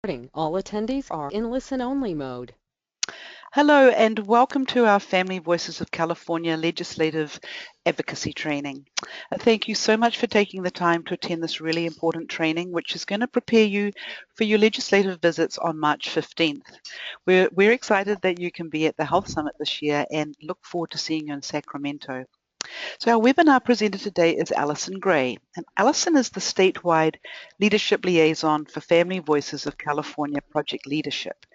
All attendees are in listen-only mode. Hello and welcome to our Family Voices of California Legislative Advocacy Training. Thank you so much for taking the time to attend this really important training, which is going to prepare you for your legislative visits on March 15th. We're excited that you can be at the Health Summit this year and look forward to seeing you in Sacramento. So our webinar presenter today is Alison Gray, and Alison is the statewide leadership liaison for Family Voices of California Project Leadership,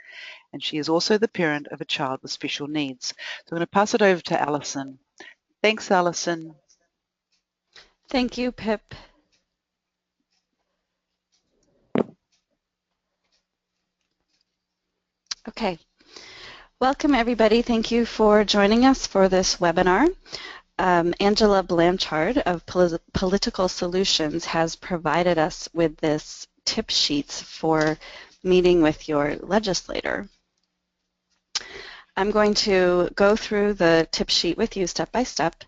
and she is also the parent of a child with special needs. So I'm going to pass it over to Alison. Thanks, Alison. Thank you, Pip. Okay. Welcome, everybody. Thank you for joining us for this webinar. Angela Blanchard of Political Solutions has provided us with this tip sheets for meeting with your legislator. I'm going to go through the tip sheet with you step by step,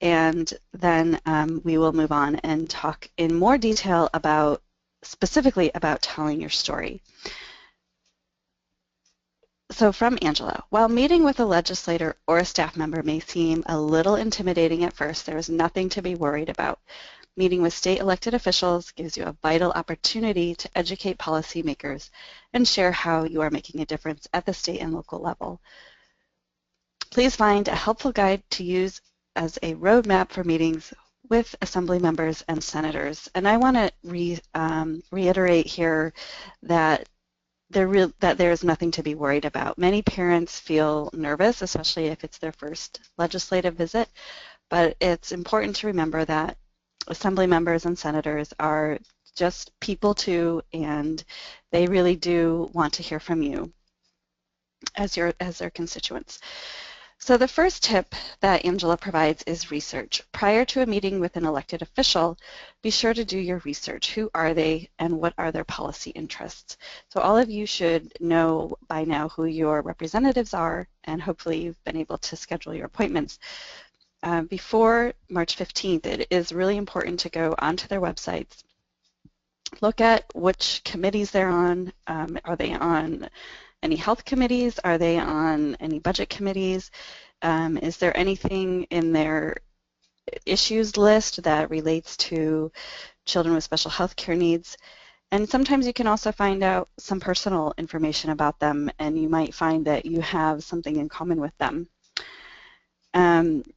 and then we will move on and talk in more detail specifically about telling your story. So from Angela, while meeting with a legislator or a staff member may seem a little intimidating at first, there is nothing to be worried about. Meeting with state elected officials gives you a vital opportunity to educate policymakers and share how you are making a difference at the state and local level. Please find a helpful guide to use as a roadmap for meetings with assembly members and senators. And I want to reiterate here that there is nothing to be worried about. Many parents feel nervous, especially if it's their first legislative visit, but it's important to remember that assembly members and senators are just people too, and they really do want to hear from you as their constituents. So the first tip that Angela provides is research. Prior to a meeting with an elected official, be sure to do your research. Who are they and what are their policy interests? So all of you should know by now who your representatives are, and hopefully you've been able to schedule your appointments. Before March 15th, it is really important to go onto their websites, look at which committees they're on. Are they on any health committees? Are they on any budget committees? Is there anything in their issues list that relates to children with special health care needs? And sometimes you can also find out some personal information about them, and you might find that you have something in common with them.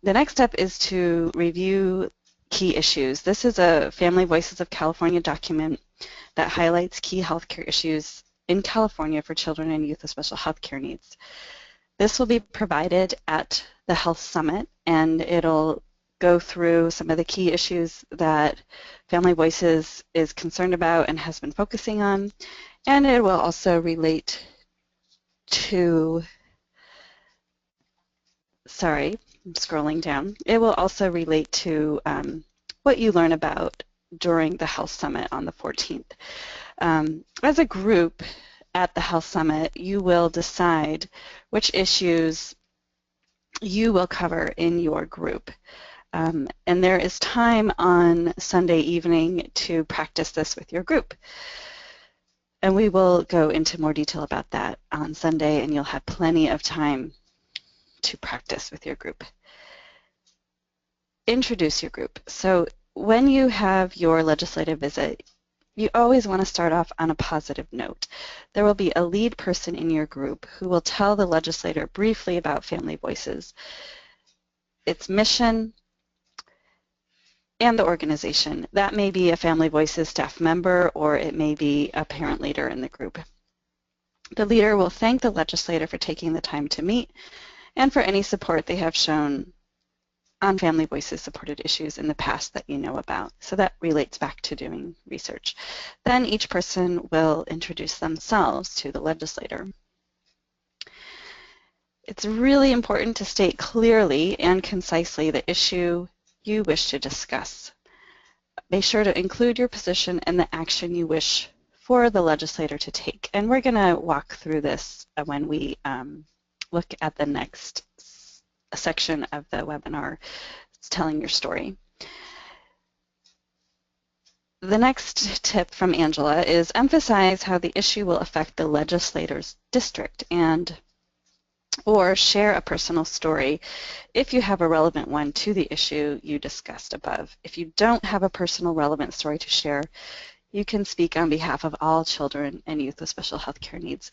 The next step is to review key issues. This is a Family Voices of California document that highlights key healthcare issues in California for children and youth with special health care needs. This will be provided at the Health Summit, and it'll go through some of the key issues that Family Voices is concerned about and has been focusing on, and it will also relate to, sorry, I'm scrolling down. It will also relate to what you learn about during the Health Summit on the 14th. As a group at the Health Summit, you will decide which issues you will cover in your group. And there is time on Sunday evening to practice this with your group. And we will go into more detail about that on Sunday, and you'll have plenty of time to practice with your group. Introduce your group. So when you have your legislative visit, you always want to start off on a positive note. There will be a lead person in your group who will tell the legislator briefly about Family Voices, its mission, and the organization. That may be a Family Voices staff member, or it may be a parent leader in the group. The leader will thank the legislator for taking the time to meet and for any support they have shown on Family Voices supported issues in the past that you know about. So that relates back to doing research. Then each person will introduce themselves to the legislator. It's really important to state clearly and concisely the issue you wish to discuss. Be sure to include your position and the action you wish for the legislator to take. And we're going to walk through this when we look at the next section of the webinar, telling your story. The next tip from Angela is emphasize how the issue will affect the legislator's district or share a personal story if you have a relevant one to the issue you discussed above. If you don't have a personal relevant story to share, you can speak on behalf of all children and youth with special health care needs.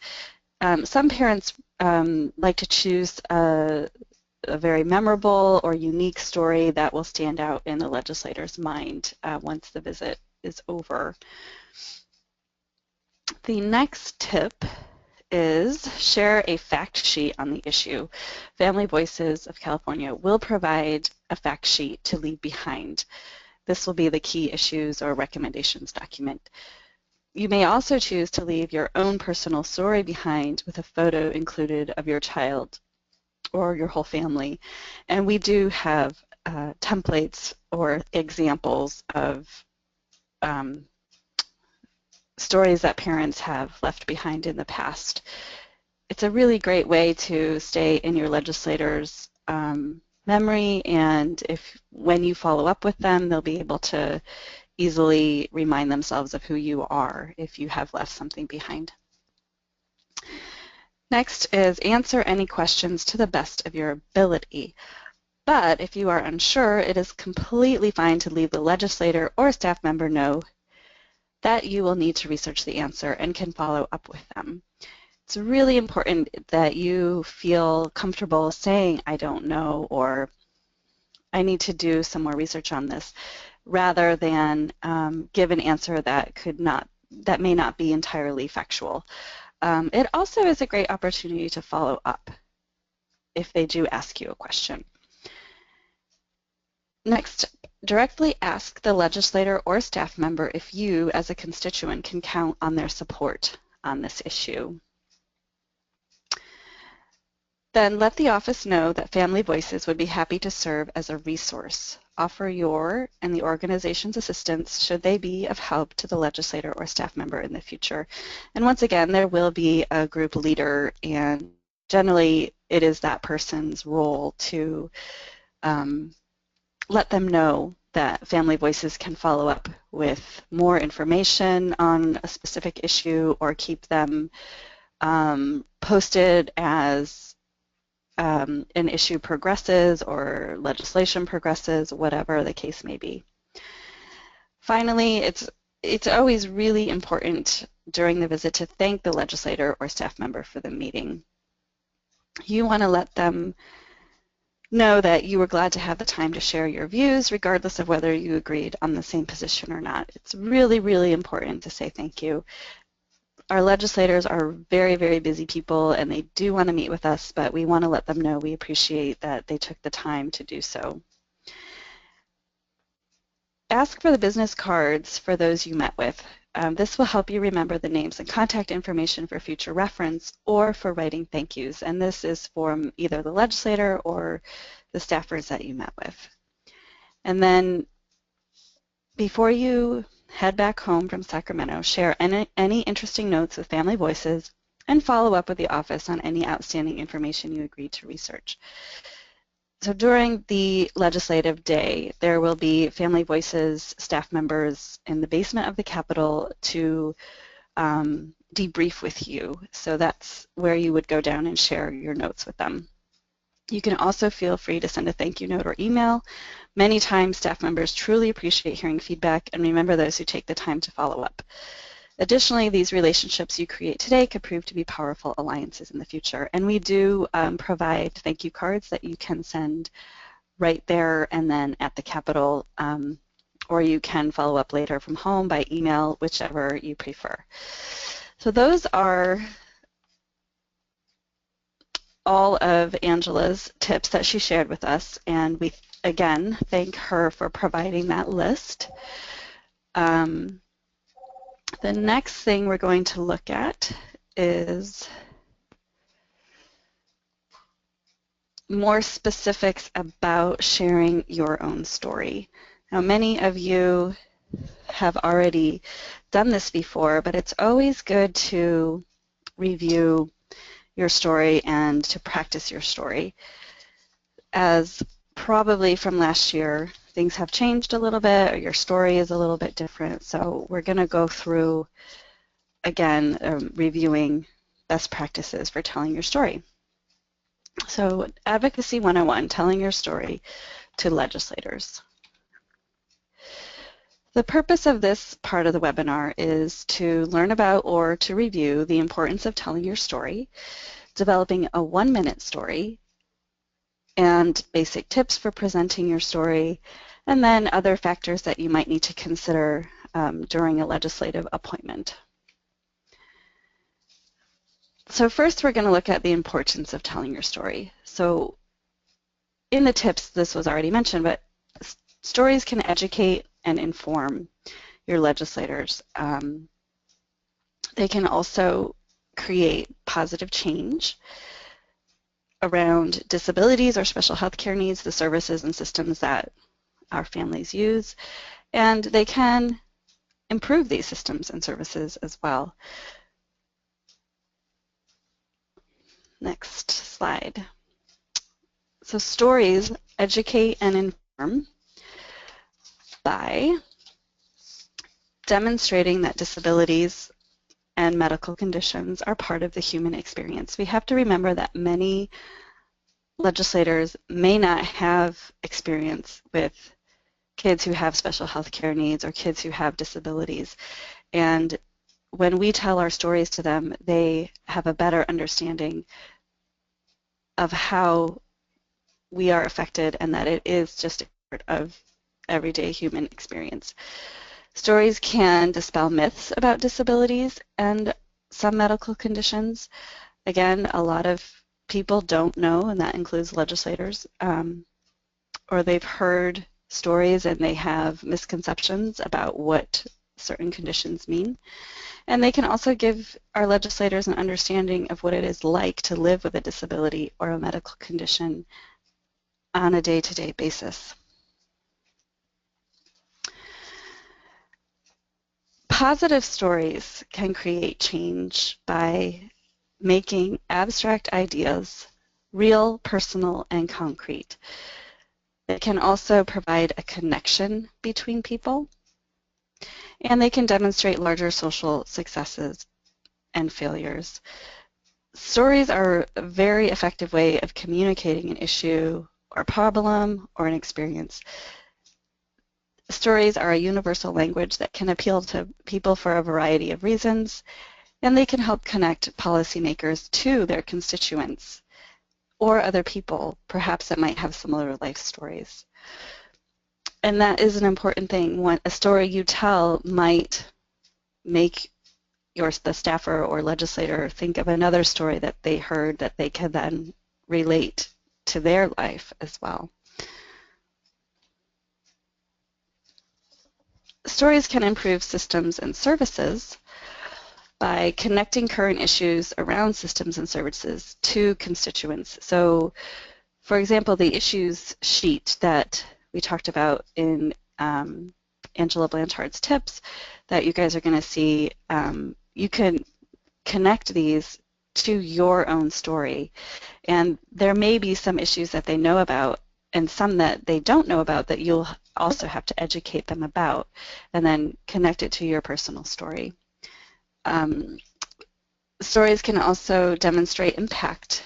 Some parents like to choose a very memorable or unique story that will stand out in the legislator's mind once the visit is over. The next tip is share a fact sheet on the issue. Family Voices of California will provide a fact sheet to leave behind. This will be the key issues or recommendations document. You may also choose to leave your own personal story behind with a photo included of your child or your whole family. And we do have templates or examples of stories that parents have left behind in the past. It's a really great way to stay in your legislator's memory, and when you follow up with them, they'll be able to easily remind themselves of who you are if you have left something behind. Next is answer any questions to the best of your ability. But if you are unsure, it is completely fine to leave the legislator or staff member know that you will need to research the answer and can follow up with them. It's really important that you feel comfortable saying, I don't know, or I need to do some more research on this, rather than give an answer that may not be entirely factual. It also is a great opportunity to follow up if they do ask you a question. Next, directly ask the legislator or staff member if you, as a constituent, can count on their support on this issue. Then let the office know that Family Voices would be happy to serve as a resource. Offer your and the organization's assistance should they be of help to the legislator or staff member in the future. And once again, there will be a group leader, and generally it is that person's role to let them know that Family Voices can follow up with more information on a specific issue or keep them posted as an issue progresses or legislation progresses, whatever the case may be. Finally, it's always really important during the visit to thank the legislator or staff member for the meeting. You want to let them know that you were glad to have the time to share your views, regardless of whether you agreed on the same position or not. It's really, really important to say thank you. Our legislators are very, very busy people, and they do want to meet with us, but we want to let them know we appreciate that they took the time to do so. Ask for the business cards for those you met with. This will help you remember the names and contact information for future reference or for writing thank yous, and this is from either the legislator or the staffers that you met with. And then before you head back home from Sacramento, share any interesting notes with Family Voices and follow up with the office on any outstanding information you agreed to research. So during the legislative day, there will be Family Voices staff members in the basement of the Capitol to debrief with you. So that's where you would go down and share your notes with them. You can also feel free to send a thank you note or email. Many times staff members truly appreciate hearing feedback and remember those who take the time to follow up. Additionally, these relationships you create today could prove to be powerful alliances in the future. And we do provide thank you cards that you can send right there and then at the Capitol, or you can follow up later from home by email, whichever you prefer. So those are all of Angela's tips that she shared with us, and we again thank her for providing that list. The next thing we're going to look at is more specifics about sharing your own story. Now, many of you have already done this before, but it's always good to review your story and to practice your story. As probably from last year, things have changed a little bit or your story is a little bit different. So we're going to go through, again, reviewing best practices for telling your story. So Advocacy 101, telling your story to legislators. The purpose of this part of the webinar is to learn about or to review the importance of telling your story, developing a 1-minute story, and basic tips for presenting your story, and then other factors that you might need to consider during a legislative appointment. So first we're going to look at the importance of telling your story. So in the tips, this was already mentioned, but stories can educate and inform your legislators. They can also create positive change around disabilities or special health care needs, the services and systems that our families use, and they can improve these systems and services as well. Next slide. So stories educate and inform by demonstrating that disabilities and medical conditions are part of the human experience. We have to remember that many legislators may not have experience with kids who have special health care needs or kids who have disabilities. And when we tell our stories to them, they have a better understanding of how we are affected and that it is just a part of everyday human experience. Stories can dispel myths about disabilities and some medical conditions. Again, a lot of people don't know, and that includes legislators, or they've heard stories and they have misconceptions about what certain conditions mean. And they can also give our legislators an understanding of what it is like to live with a disability or a medical condition on a day-to-day basis. Positive stories can create change by making abstract ideas real, personal, and concrete. They can also provide a connection between people, and they can demonstrate larger social successes and failures. Stories are a very effective way of communicating an issue or problem or an experience. Stories are a universal language that can appeal to people for a variety of reasons, and they can help connect policymakers to their constituents or other people, perhaps that might have similar life stories. And that is an important thing. A story you tell might make the staffer or legislator think of another story that they heard that they can then relate to their life as well. Stories can improve systems and services by connecting current issues around systems and services to constituents. So, for example, the issues sheet that we talked about in Angela Blanchard's tips that you guys are going to see, you can connect these to your own story. And there may be some issues that they know about and some that they don't know about that you'll also have to educate them about and then connect it to your personal story. Stories can also demonstrate impact,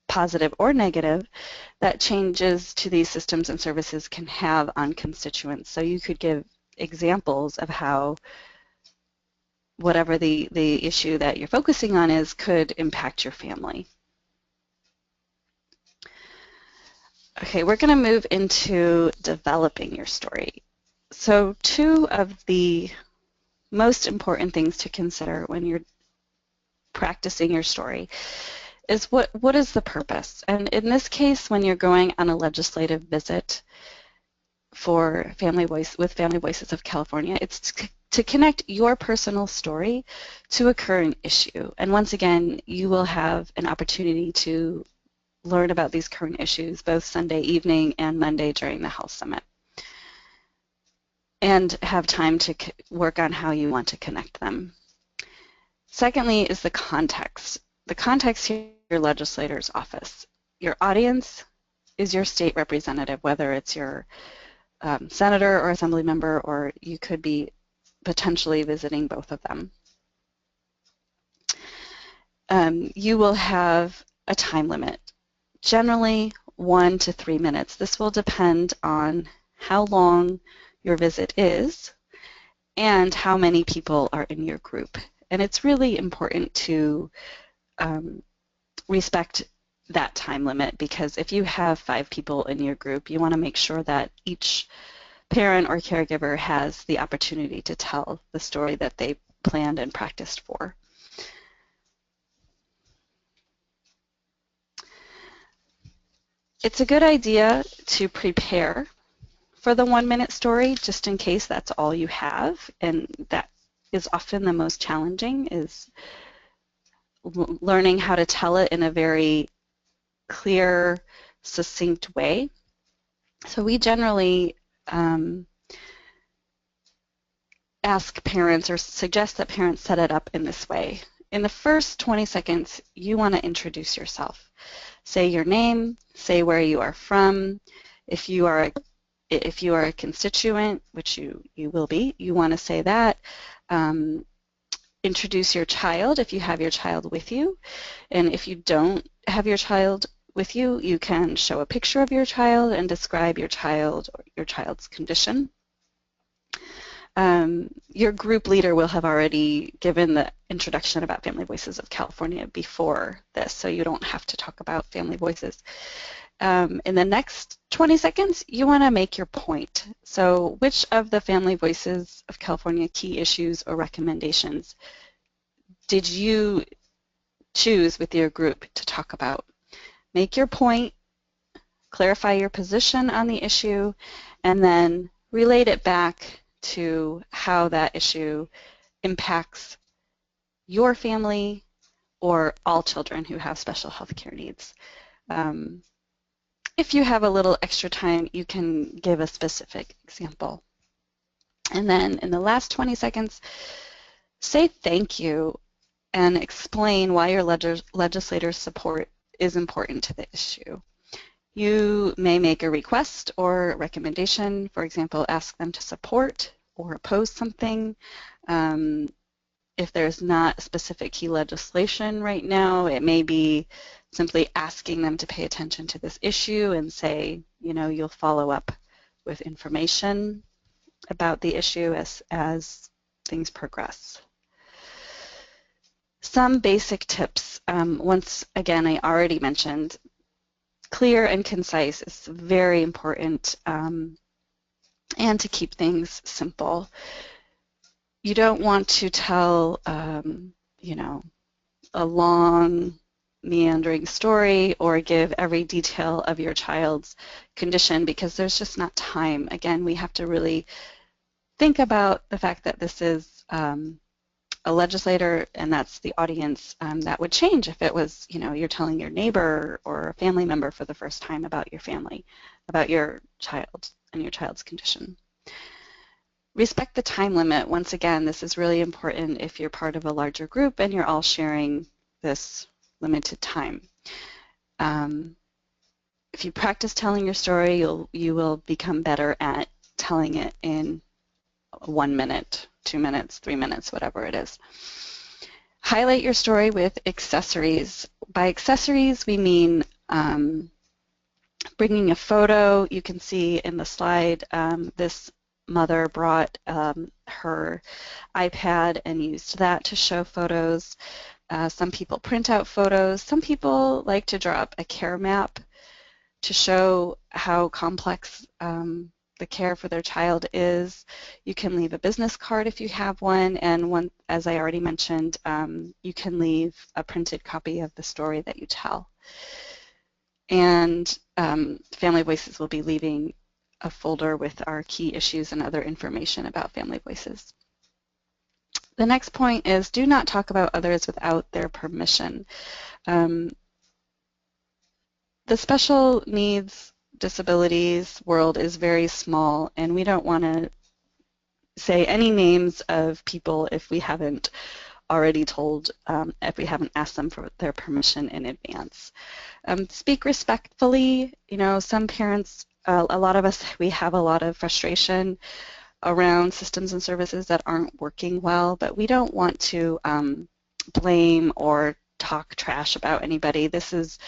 positive or negative, that changes to these systems and services can have on constituents. So you could give examples of how whatever the issue that you're focusing on is could impact your family. Okay, we're going to move into developing your story. So two of the most important things to consider when you're practicing your story is what is the purpose? And in this case, when you're going on a legislative visit for Family Voices of California, it's to connect your personal story to a current issue. And once again, you will have an opportunity to learn about these current issues both Sunday evening and Monday during the Health Summit, and have time to work on how you want to connect them. Secondly is the context. The context here is your legislator's office. Your audience is your state representative, whether it's your senator or assembly member, or you could be potentially visiting both of them. You will have a time limit, generally 1 to 3 minutes. This will depend on how long your visit is and how many people are in your group. And it's really important to respect that time limit, because if you have 5 people in your group, you want to make sure that each parent or caregiver has the opportunity to tell the story that they planned and practiced for. It's a good idea to prepare for the 1-minute story, just in case that's all you have, and that is often the most challenging, is learning how to tell it in a very clear, succinct way. So we generally ask parents, or suggest that parents set it up in this way. In the first 20 seconds, you want to introduce yourself. Say your name, say where you are from. If you are a constituent, which you will be, you want to say that. Introduce your child if you have your child with you. And if you don't have your child with you, you can show a picture of your child and describe your child or your child's condition. Your group leader will have already given the introduction about Family Voices of California before this, so you don't have to talk about Family Voices. In the next 20 seconds, you want to make your point. So which of the Family Voices of California key issues or recommendations did you choose with your group to talk about? Make your point, clarify your position on the issue, and then relate it back to how that issue impacts your family or all children who have special health care needs. If you have a little extra time, you can give a specific example. And then in the last 20 seconds, say thank you and explain why your legislator's support is important to the issue. You may make a request or recommendation, for example, ask them to support or oppose something. If there's not specific key legislation right now, it may be simply asking them to pay attention to this issue and say, you know, you'll follow up with information about the issue as things progress. Some basic tips, once again, I already mentioned, clear and concise is very important, and to keep things simple. You don't want to tell, you know, a long, meandering story or give every detail of your child's condition, because there's just not time. Again, we have to really think about the fact that this is a legislator, and that's the audience. That would change if it was, you know, you're telling your neighbor or a family member for the first time about your family, about your child and your child's condition. Respect the time limit. Once again, this is really important if you're part of a larger group and you're all sharing this limited time. If you practice telling your story, you will become better at telling it in 1 minute, 2 minutes, 3 minutes, whatever it is. Highlight your story with accessories. By accessories, we mean bringing a photo. You can see in the slide, this mother brought her iPad and used that to show photos. Some people print out photos. Some people like to draw up a care map to show how complex the care for their child is. You can leave a business card if you have one, and as I already mentioned, you can leave a printed copy of the story that you tell. And Family Voices will be leaving a folder with our key issues and other information about Family Voices. The next point is, do not talk about others without their permission. The special needs disabilities world is very small, and we don't want to say any names of people if we haven't already told if we haven't asked them for their permission in advance. Speak respectfully. You know, some parents, a lot of us, we have a lot of frustration around systems and services that aren't working well, but we don't want to blame or talk trash about anybody. This is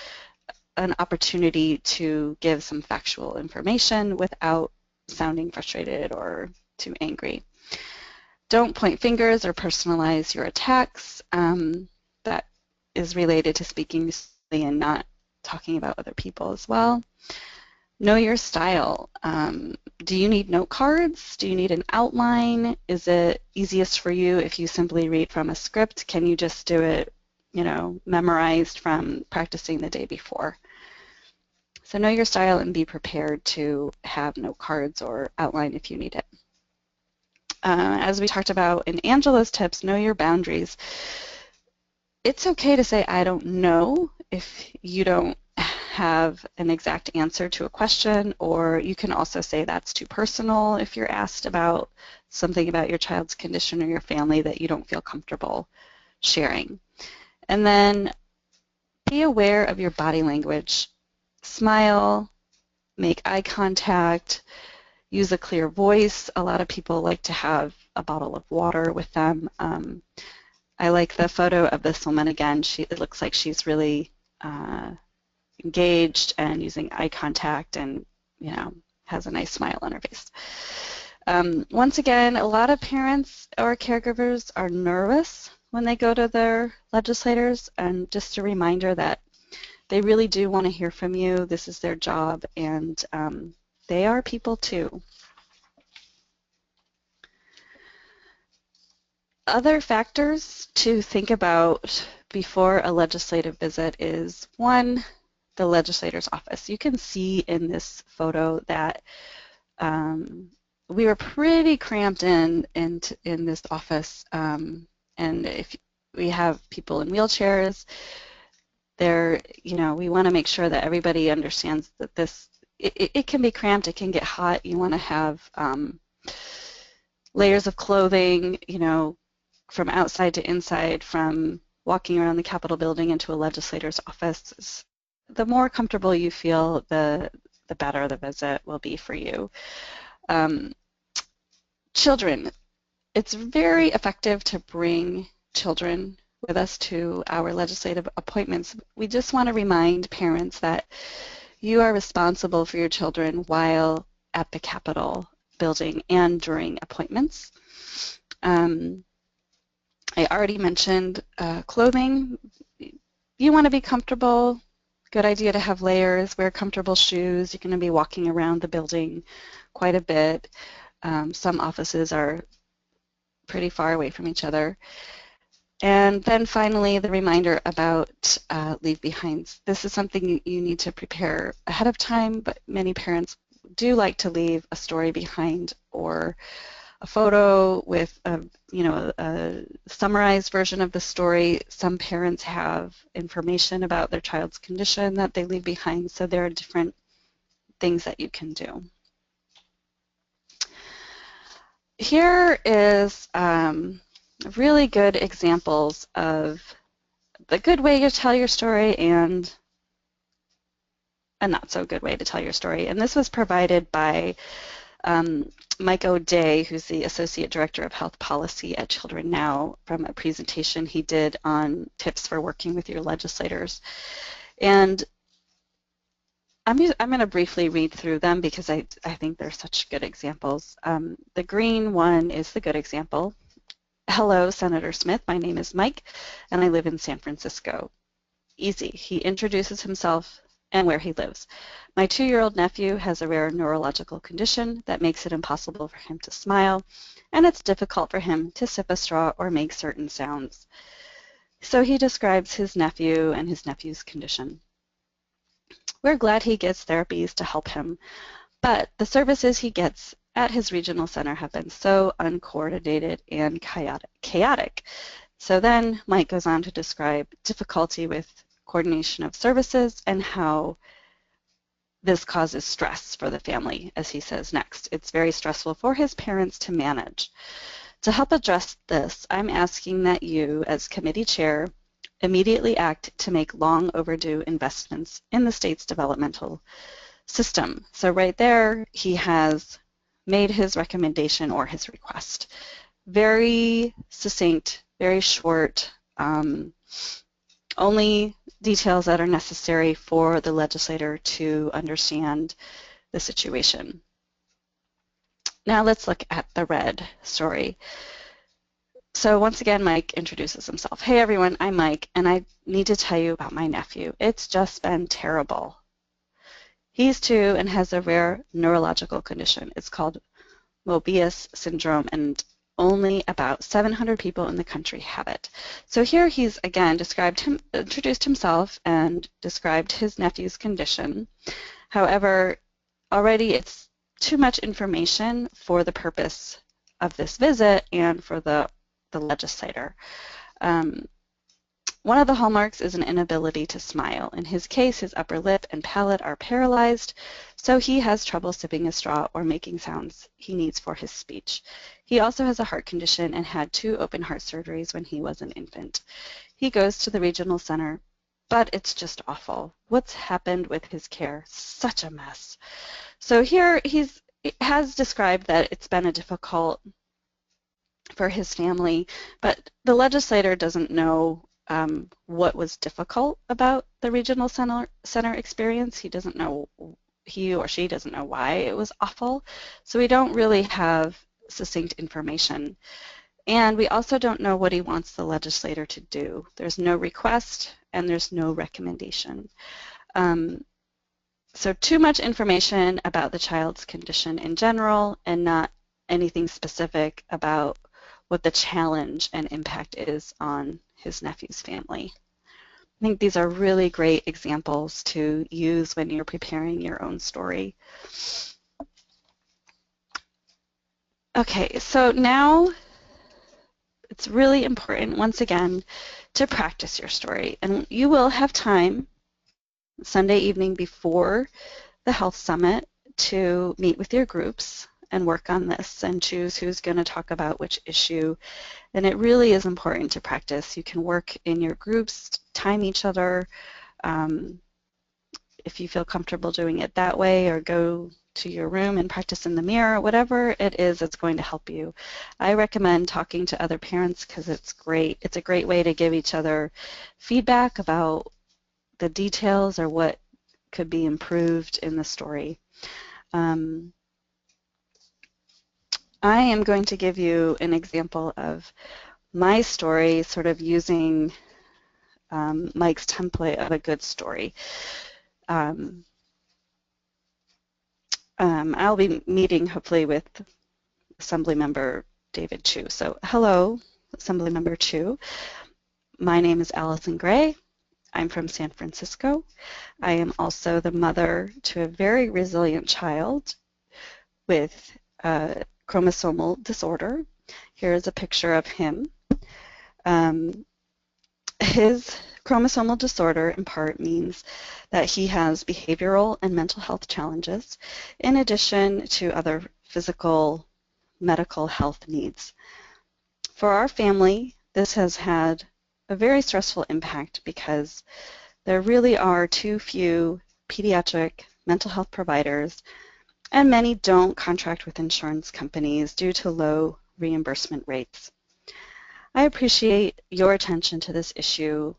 an opportunity to give some factual information without sounding frustrated or too angry. Don't point fingers or personalize your attacks. That is related to speaking and not talking about other people as well. Know your style. Do you need note cards? Do you need an outline? Is it easiest for you if you simply read from a script? Can you just do it, you know, memorized from practicing the day before? So know your style and be prepared to have note cards or outline if you need it. As we talked about in Angela's tips, know your boundaries. It's okay to say, I don't know, if you don't have an exact answer to a question, or you can also say that's too personal if you're asked about something about your child's condition or your family that you don't feel comfortable sharing. And then be aware of your body language. Smile, make eye contact, use a clear voice. A lot of people like to have a bottle of water with them. I like the photo of this woman again. It looks like she's really engaged and using eye contact and, you know, has a nice smile on her face. Once again, a lot of parents or caregivers are nervous when they go to their legislators, and just a reminder that they really do want to hear from you. This is their job, and they are people too. Other factors to think about before a legislative visit is, one, the legislator's office. You can see in this photo that we were pretty cramped in this office, and if we have people in wheelchairs, you know, we want to make sure that everybody understands that it can be cramped, it can get hot. You want to have layers of clothing, you know, from outside to inside, from walking around the Capitol building into a legislator's office. The more comfortable you feel, the better the visit will be for you. Children, it's very effective to bring children with us to our legislative appointments. We just want to remind parents that you are responsible for your children while at the Capitol building and during appointments. I already mentioned clothing. You want to be comfortable. Good idea to have layers, wear comfortable shoes. You're going to be walking around the building quite a bit. Some offices are pretty far away from each other. And then finally, the reminder about leave behinds. This is something you need to prepare ahead of time, but many parents do like to leave a story behind, or a photo with a summarized version of the story. Some parents have information about their child's condition that they leave behind, so there are different things that you can do. Here is really good examples of the good way to tell your story and a not so good way to tell your story. And this was provided by Mike O'Day, who's the Associate Director of Health Policy at Children Now, from a presentation he did on tips for working with your legislators. And I'm going to briefly read through them because I think they're such good examples. The green one is the good example. Hello, Senator Smith. My name is Mike, and I live in San Francisco. Easy. He introduces himself and where he lives. My 2-year-old nephew has a rare neurological condition that makes it impossible for him to smile, and it's difficult for him to sip a straw or make certain sounds. So he describes his nephew and his nephew's condition. We're glad he gets therapies to help him, but the services he gets at his regional center have been so uncoordinated and chaotic. So then Mike goes on to describe difficulty with coordination of services and how this causes stress for the family, as he says next. It's very stressful for his parents to manage. To help address this, I'm asking that you, as committee chair, immediately act to make long overdue investments in the state's developmental system. So right there, he has made his recommendation or his request. Very succinct, very short, only details that are necessary for the legislator to understand the situation. Now let's look at the red story. So once again, Mike introduces himself. Hey everyone, I'm Mike, and I need to tell you about my nephew. It's just been terrible. He's 2 and has a rare neurological condition. It's called Mobius syndrome, and only about 700 people in the country have it. So here he's again introduced himself and described his nephew's condition. However, already it's too much information for the purpose of this visit and for the legislator. One of the hallmarks is an inability to smile. In his case, his upper lip and palate are paralyzed, so he has trouble sipping a straw or making sounds he needs for his speech. He also has a heart condition and had 2 open heart surgeries when he was an infant. He goes to the regional center, but it's just awful. What's happened with his care? Such a mess. So here he has described that it's been a difficult for his family, but the legislator doesn't know what was difficult about the regional center experience. He or she doesn't know why it was awful, so we don't really have succinct information. And we also don't know what he wants the legislator to do. There's no request and there's no recommendation. So too much information about the child's condition in general and not anything specific about what the challenge and impact is on his nephew's family. I think these are really great examples to use when you're preparing your own story. Okay, so now it's really important, once again, to practice your story. And you will have time Sunday evening before the Health Summit to meet with your groups and work on this and choose who's going to talk about which issue. And it really is important to practice. You can work in your groups, time each other, if you feel comfortable doing it that way, or go to your room and practice in the mirror. Whatever it is, it's going to help you. I recommend talking to other parents because it's great. It's a great way to give each other feedback about the details or what could be improved in the story. I am going to give you an example of my story, sort of using Mike's template of a good story. I'll be meeting hopefully with Assemblymember David Chu. So hello, Assemblymember Chu. My name is Allison Gray. I'm from San Francisco. I am also the mother to a very resilient child with chromosomal disorder. Here is a picture of him. His chromosomal disorder in part means that he has behavioral and mental health challenges in addition to other physical, medical health needs. For our family, this has had a very stressful impact because there really are too few pediatric mental health providers, and many don't contract with insurance companies due to low reimbursement rates. I appreciate your attention to this issue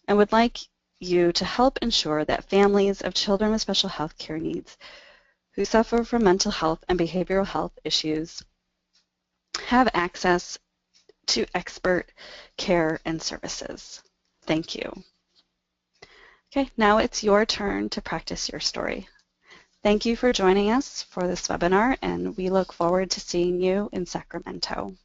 and would like you to help ensure that families of children with special health care needs who suffer from mental health and behavioral health issues have access to expert care and services. Thank you. Okay, now it's your turn to practice your story. Thank you for joining us for this webinar, and we look forward to seeing you in Sacramento.